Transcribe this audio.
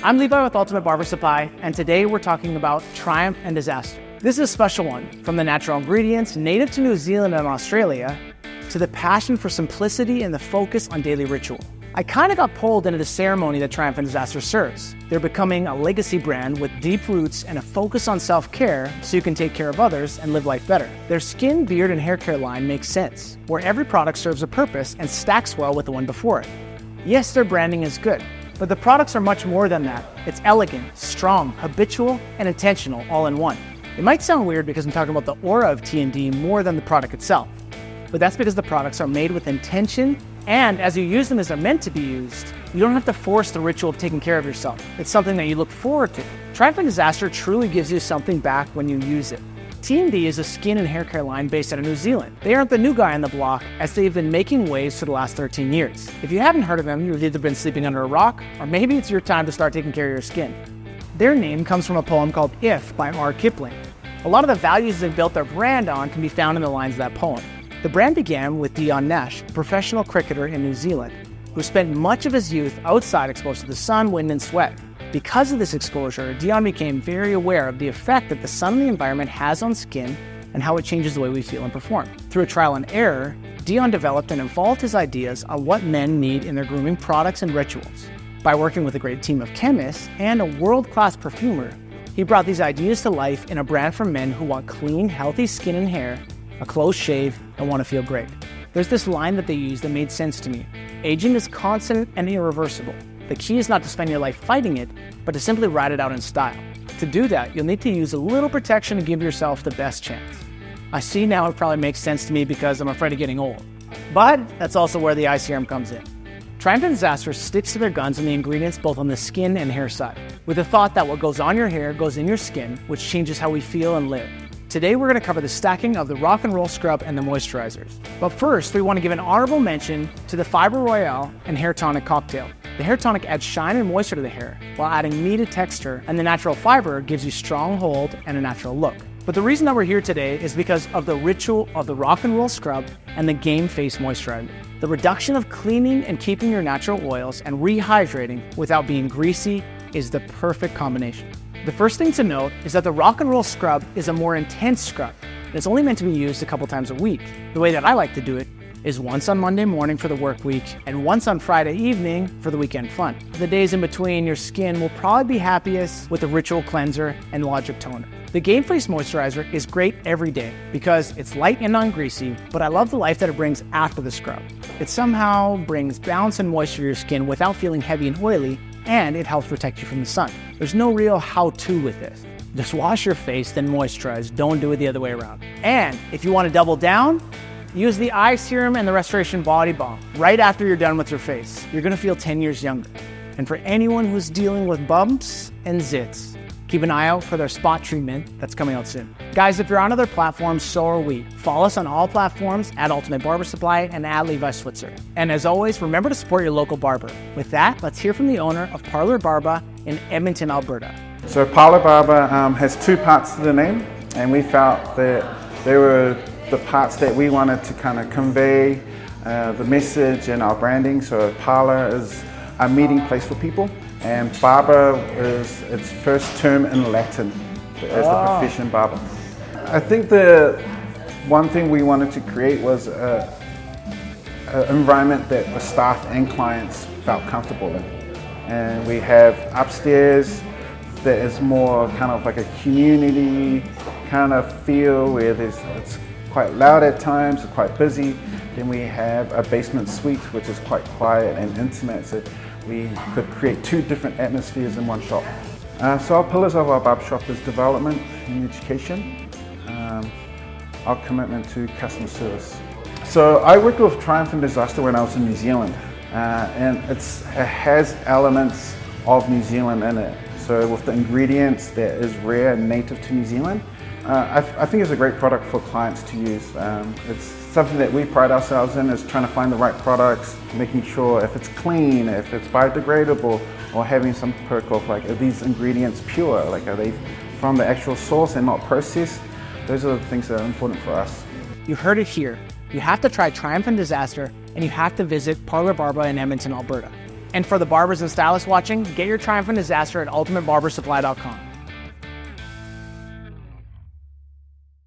I'm Levi with Ultimate Barber Supply, and today we're talking about triumph and disaster. This is a special one, from the natural ingredients native to New Zealand and Australia, to the passion for simplicity and the focus on daily ritual. I kind of got pulled into the ceremony that Triumph and Disaster serves. They're becoming a legacy brand with deep roots and a focus on self-care so you can take care of others and live life better. Their skin, beard, and hair care line makes sense, where every product serves a purpose and stacks well with the one before it. Yes, their branding is good, but the products are much more than that. It's elegant, strong, habitual, and intentional all in one. It might sound weird because I'm talking about the aura of T&D more than the product itself, but that's because the products are made with intention, and as you use them as they're meant to be used, you don't have to force the ritual of taking care of yourself. It's something that you look forward to. Triumph and Disaster truly gives you something back when you use it. T&D is a skin and hair care line based out of New Zealand. They aren't the new guy on the block, as they've been making waves for the last 13 years. If you haven't heard of them, you've either been sleeping under a rock, or maybe it's your time to start taking care of your skin. Their name comes from a poem called If by R. Kipling. A lot of the values they've built their brand on can be found in the lines of that poem. The brand began with Dion Nash, a professional cricketer in New Zealand, who spent much of his youth outside exposed to the sun, wind, and sweat. Because of this exposure, Dion became very aware of the effect that the sun and the environment has on skin and how it changes the way we feel and perform. Through a trial and error, Dion developed and evolved his ideas on what men need in their grooming products and rituals. By working with a great team of chemists and a world-class perfumer, he brought these ideas to life in a brand for men who want clean, healthy skin and hair, a close shave, and want to feel great. There's this line that they use that made sense to me. Aging is constant and irreversible. The key is not to spend your life fighting it, but to simply ride it out in style. To do that, you'll need to use a little protection to give yourself the best chance. I see now it probably makes sense to me because I'm afraid of getting old. But that's also where the eye serum comes in. Triumph and Disaster sticks to their guns on the ingredients both on the skin and hair side, with the thought that what goes on your hair goes in your skin, which changes how we feel and live. Today we're going to cover the stacking of the rock and roll scrub and the moisturizers. But first, we want to give an honorable mention to the Fiber Royale and Hair Tonic cocktail. The Hair Tonic adds shine and moisture to the hair, while adding meaty texture, and the natural fiber gives you strong hold and a natural look. But the reason that we're here today is because of the ritual of the rock and roll scrub and the game face moisturizer. The reduction of cleaning and keeping your natural oils and rehydrating without being greasy is the perfect combination. The first thing to note is that the rock and roll scrub is a more intense scrub, and it's only meant to be used a couple times a week. The way that I like to do it is once on Monday morning for the work week and once on Friday evening for the weekend fun. The days in between, your skin will probably be happiest with the Ritual Cleanser and Logic Toner. The Game Face Moisturizer is great every day because it's light and non-greasy, but I love the life that it brings after the scrub. It somehow brings balance and moisture to your skin without feeling heavy and oily, and it helps protect you from the sun. There's no real how-to with this. Just wash your face, then moisturize. Don't do it the other way around. And if you want to double down, use the eye serum and the Restoration Body Balm right after you're done with your face. You're gonna feel 10 years younger. And for anyone who's dealing with bumps and zits, keep an eye out for their spot treatment that's coming out soon. Guys, if you're on other platforms, so are we. Follow us on all platforms at Ultimate Barber Supply and at Levi Switzer. And as always, remember to support your local barber. With that, let's hear from the owner of Parlor Barber in Edmonton, Alberta. So Parlor Barber has two parts to the name, and we felt that they were the parts that we wanted to kind of convey the message and our branding. So Parlor is a meeting place for people, and Barber is its first term in Latin as the profession barber. I think the one thing we wanted to create was an environment that the staff and clients felt comfortable in. And we have upstairs that is more kind of like a community kind of feel where it's quite loud at times, quite busy. Then we have a basement suite which is quite quiet and intimate, so we could create two different atmospheres in one shop. So our pillars of our barbershop is development and education, our commitment to customer service. So I worked with Triumph and Disaster when I was in New Zealand, and it has elements of New Zealand in it. So with the ingredients that is rare and native to New Zealand, I think it's a great product for clients to use. It's something that we pride ourselves in, is trying to find the right products, making sure if it's clean, if it's biodegradable, or having some perk of like, are these ingredients pure? Like, are they from the actual source and not processed? Those are the things that are important for us. You heard it here. You have to try Triumph and Disaster, and you have to visit Parlor Barber in Edmonton, Alberta. And for the barbers and stylists watching, get your Triumph and Disaster at ultimatebarbersupply.com.